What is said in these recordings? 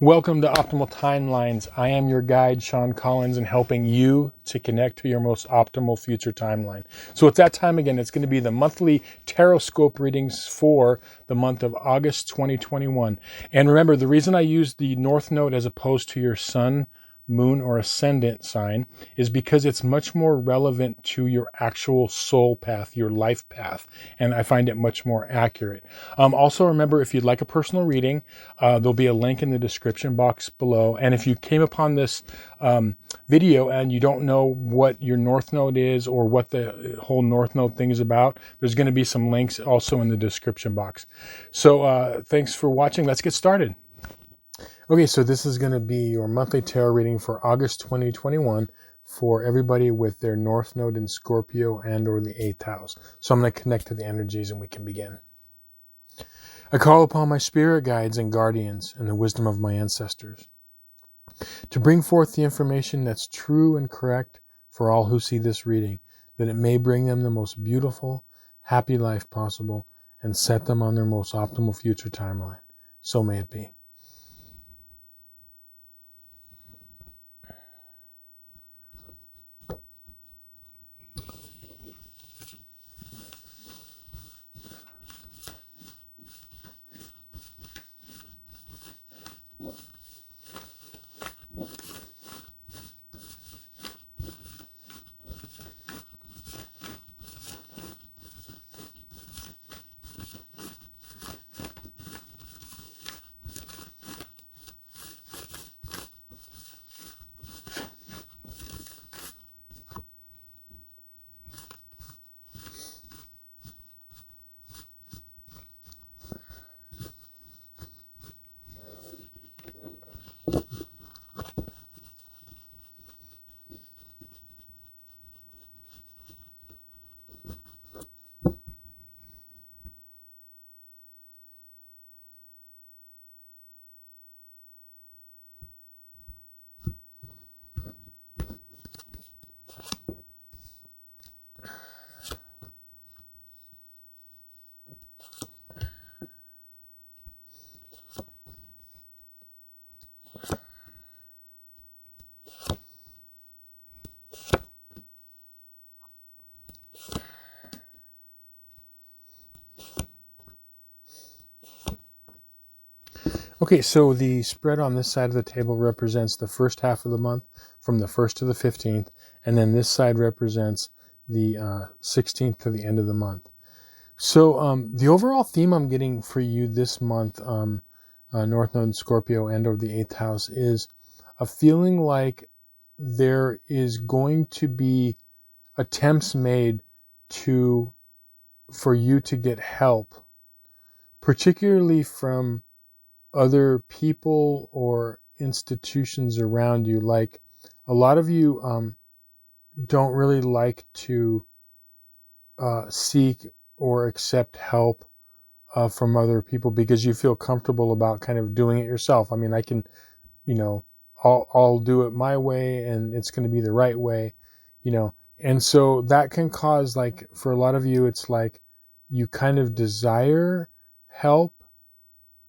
Welcome to Optimal Timelines. I am your guide, Sean Collins, and helping you to connect to your most optimal future timeline. So it's that time again. It's going to be the monthly Tarotscope readings for the month of August 2021. And remember, the reason I use the North Node as opposed to your sun, moon, or ascendant sign is because it's much more relevant to your actual soul path, your life path, and I find it much more accurate. Also, remember, if you'd like a personal reading, there'll be a link in the description box below. And if you came upon this video and you don't know what your North Node is or what the whole North Node thing is about, there's going to be some links also in the description box. So thanks for watching. Let's get started. Okay, so this is going to be your monthly tarot reading for August 2021 for everybody with their North Node in Scorpio and or the 8th house. So I'm going to connect to the energies and we can begin. I call upon my spirit guides and guardians and the wisdom of my ancestors to bring forth the information that's true and correct for all who see this reading, that it may bring them the most beautiful, happy life possible and set them on their most optimal future timeline. So may it be. Okay, so the spread on this side of the table represents the first half of the month from the 1st to the 15th, and then this side represents the 16th to the end of the month. So the overall theme I'm getting for you this month, North Node Scorpio and or the 8th house, is a feeling like there is going to be attempts made for you to get help, particularly from other people or institutions around you. Like a lot of you don't really like to seek or accept help from other people because you feel comfortable about kind of doing it yourself. I mean, I can, I'll do it my way and it's going to be the right way, and so that can cause, like, for a lot of you, it's like you kind of desire help.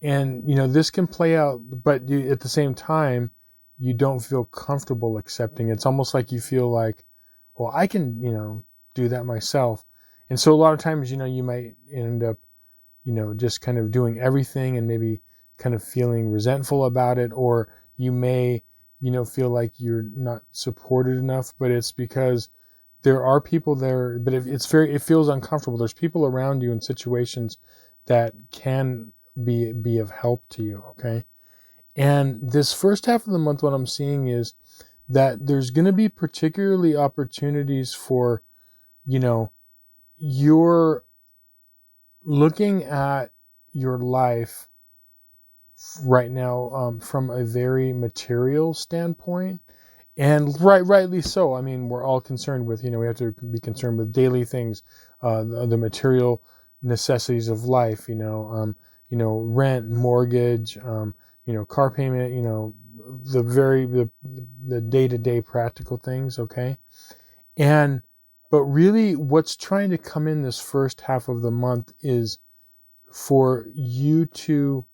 And, this can play out, but at the same time, you don't feel comfortable accepting. It's almost like you feel like, well, I can, do that myself. And so a lot of times, you might end up, just kind of doing everything and maybe kind of feeling resentful about it. Or you may, feel like you're not supported enough, but it's because there are people there, but it feels uncomfortable. There's people around you in situations that can be of help to you, okay? And this first half of the month, what I'm seeing is that there's going to be particularly opportunities for, you're looking at your life right now from a very material standpoint, and rightly so. I mean, we're all concerned with, we have to be concerned with daily things, the material necessities of life, rent, mortgage, car payment, the day-to-day practical things, okay? But really what's trying to come in this first half of the month is for you to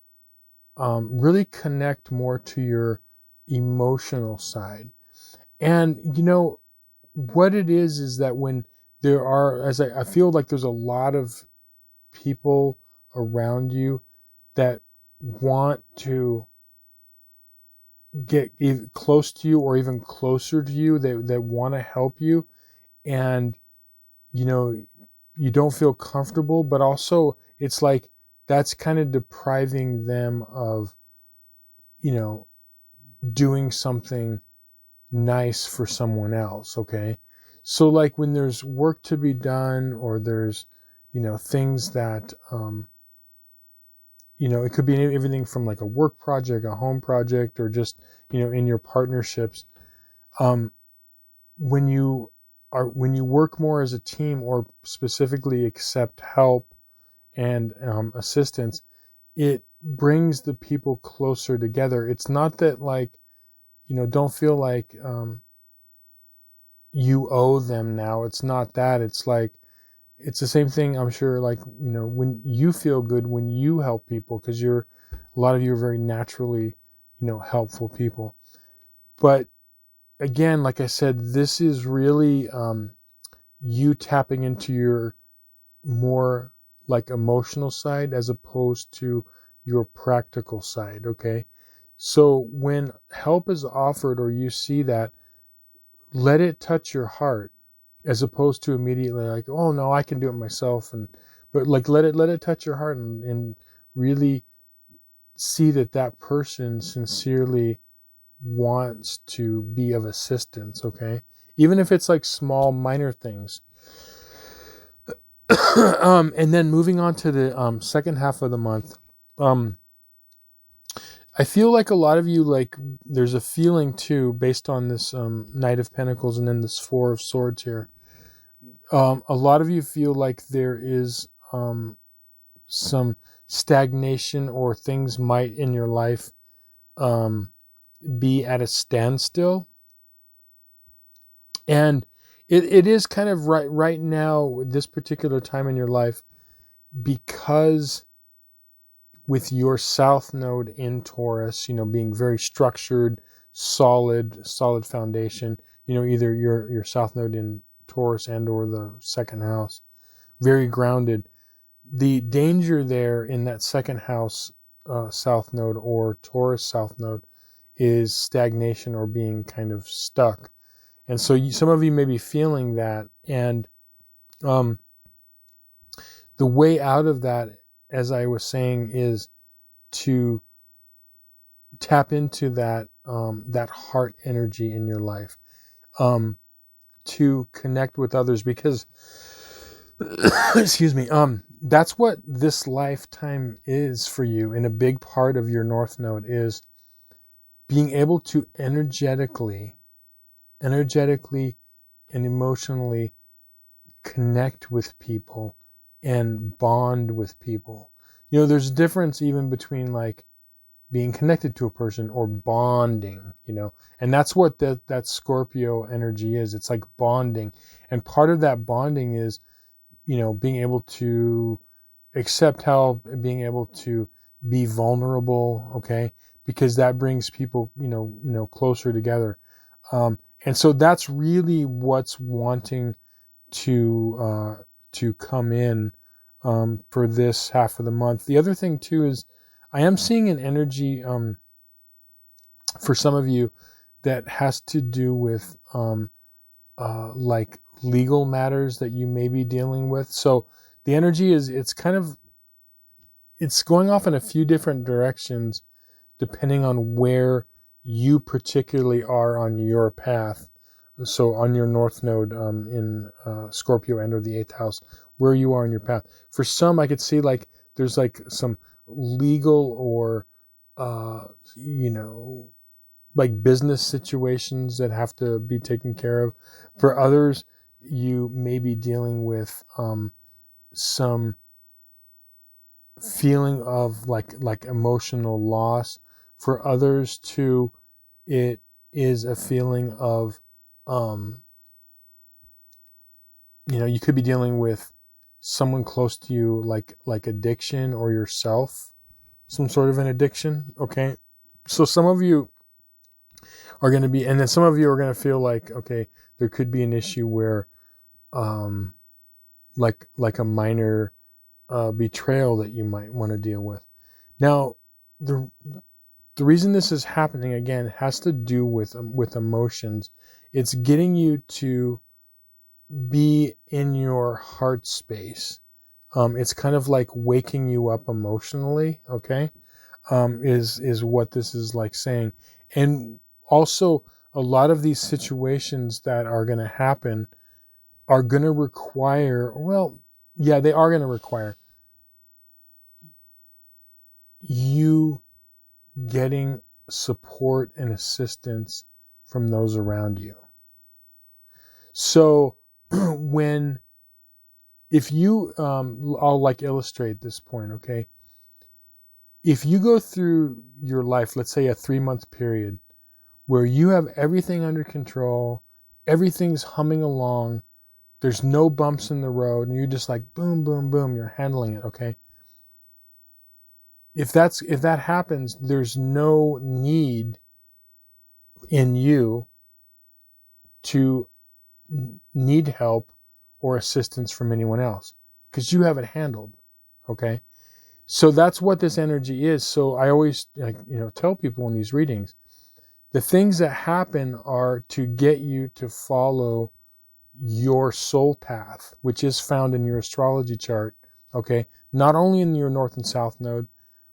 really connect more to your emotional side. And what it is that when there are, as I feel like there's a lot of people around you that want to get close to you or even closer to you, that want to help you, and you know you don't feel comfortable, but also it's like that's kind of depriving them of you know doing something nice for someone else. Okay, so like when there's work to be done, or there's things that it could be everything from like a work project, a home project, or just in your partnerships. um when you work more as a team, or specifically accept help and assistance, it brings the people closer together. It's not that, like, don't feel like you owe them now. It's not that. It's like, it's the same thing, I'm sure, like, when you feel good when you help people, because a lot of you are very naturally, helpful people. But again, like I said, this is really you tapping into your more like emotional side as opposed to your practical side. Okay. So when help is offered, or you see that, let it touch your heart, as opposed to immediately like, oh no, I can do it myself. But like, let it touch your heart, and really see that person sincerely wants to be of assistance. Okay. Even if it's like small minor things. And then moving on to the second half of the month, um, I feel like a lot of you, like, there's a feeling too, based on this Knight of Pentacles and then this Four of Swords here. A lot of you feel like there is some stagnation, or things might in your life um, be at a standstill. And it is kind of right now, this particular time in your life, because with your South Node in Taurus, being very structured, solid foundation, either your South Node in Taurus and or the second house, very grounded. The danger there in that second house South Node, or Taurus South Node, is stagnation, or being kind of stuck. And so some of you may be feeling that. And the way out of that, as I was saying, is to tap into that heart energy in your life, to connect with others, because excuse me, that's what this lifetime is for you. And a big part of your North Node is being able to energetically and emotionally connect with people and bond with people. There's a difference even between like being connected to a person or bonding, and that's what that Scorpio energy is. It's like bonding. And part of that bonding is, being able to accept help, and being able to be vulnerable. Okay. Because that brings people, closer together. And so that's really what's wanting to come in for this half of the month. The other thing too is, I am seeing an energy for some of you that has to do with like legal matters that you may be dealing with. So the energy is, it's going off in a few different directions depending on where you particularly are on your path. So on your North Node in Scorpio and or the 8th house, where you are in your path. For some, I could see like there's like some legal or like business situations that have to be taken care of. For others, you may be dealing with some feeling of like emotional loss. For others too, it is a feeling of you could be dealing with someone close to you, like addiction, or yourself. some sort of an addiction. Okay. So some of you are going to be, and then some of you are going to feel like, okay, there could be an issue where, like a minor betrayal that you might want to deal with. Now, the reason this is happening again has to do with emotions. It's getting you to be in your heart space. It's kind of like waking you up emotionally. Okay, is what this is like saying, and also a lot of these situations that are going to happen are going to require, well, yeah, they are going to require you getting support and assistance from those around you. So if you, I'll like illustrate this point, okay? If you go through your life, let's say a 3-month period, where you have everything under control, everything's humming along, there's no bumps in the road, and you're just like boom, boom, boom, you're handling it, okay? If that happens, there's no need in you to need help or assistance from anyone else because you have it handled, okay? So that's what this energy is. So I always tell people in these readings, the things that happen are to get you to follow your soul path, which is found in your astrology chart, okay? Not only in your north and south node,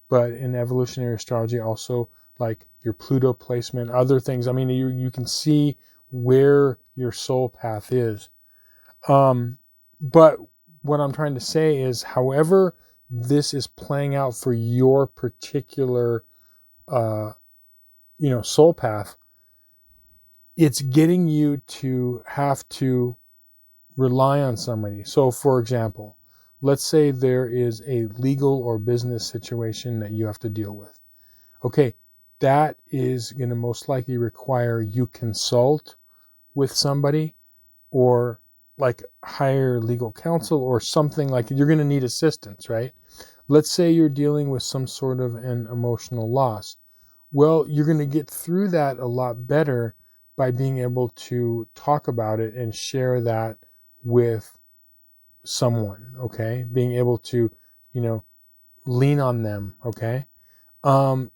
but in evolutionary astrology also, like your Pluto placement, other things. I mean, you can see where your soul path is. But what I'm trying to say is, however this is playing out for your particular soul path, it's getting you to have to rely on somebody. So for example, let's say there is a legal or business situation that you have to deal with. Okay, that is going to most likely require you consult with somebody, or like hire legal counsel or something. Like you're going to need assistance, right? Let's say you're dealing with some sort of an emotional loss. Well, you're going to get through that a lot better by being able to talk about it and share that with someone, okay? Being able to, lean on them, okay?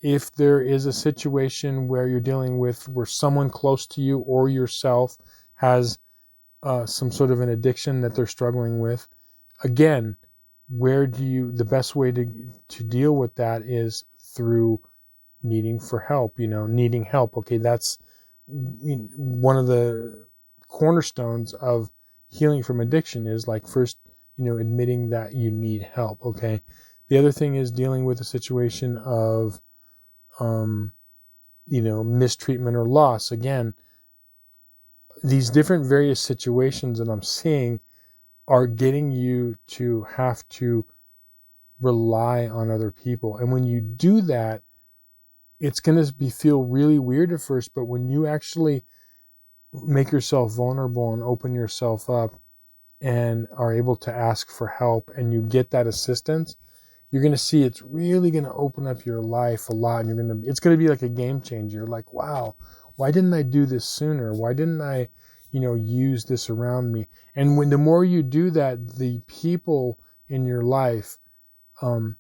If there is a situation where you're dealing with where someone close to you or yourself has some sort of an addiction that they're struggling with, again, the best way to deal with that is through needing help. Okay, that's one of the cornerstones of healing from addiction is like first, admitting that you need help. Okay. The other thing is dealing with a situation of, mistreatment or loss. Again, these different various situations that I'm seeing are getting you to have to rely on other people. And when you do that, it's going to feel really weird at first, but when you actually make yourself vulnerable and open yourself up and are able to ask for help and you get that assistance, you're going to see it's really going to open up your life a lot. And it's going to be like a game changer. You're like, wow, why didn't I do this sooner? Why didn't I, use this around me? And the more you do that, the people in your life, and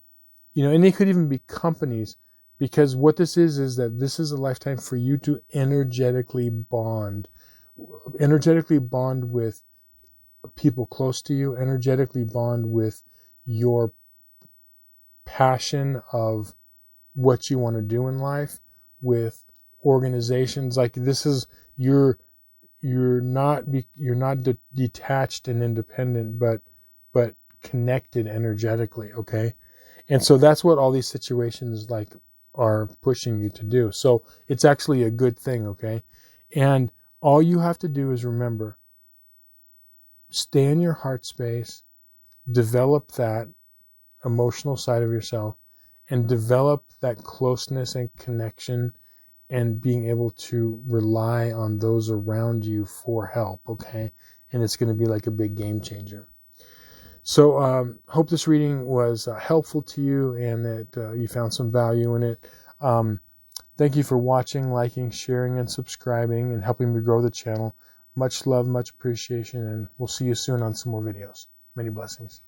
they could even be companies, because what this is that this is a lifetime for you to energetically bond with people close to you, energetically bond with your passion of what you want to do in life, with organizations. Like this is you're not detached and independent, but connected energetically. Okay. And so that's what all these situations like are pushing you to do. So it's actually a good thing. Okay. And all you have to do is remember, stay in your heart space, develop that emotional side of yourself, and develop that closeness and connection and being able to rely on those around you for help, okay? And it's going to be like a big game changer. So hope this reading was helpful to you and that you found some value in it. Thank you for watching, liking, sharing, and subscribing and helping me grow the channel. Much love, much appreciation, and we'll see you soon on some more videos. Many blessings.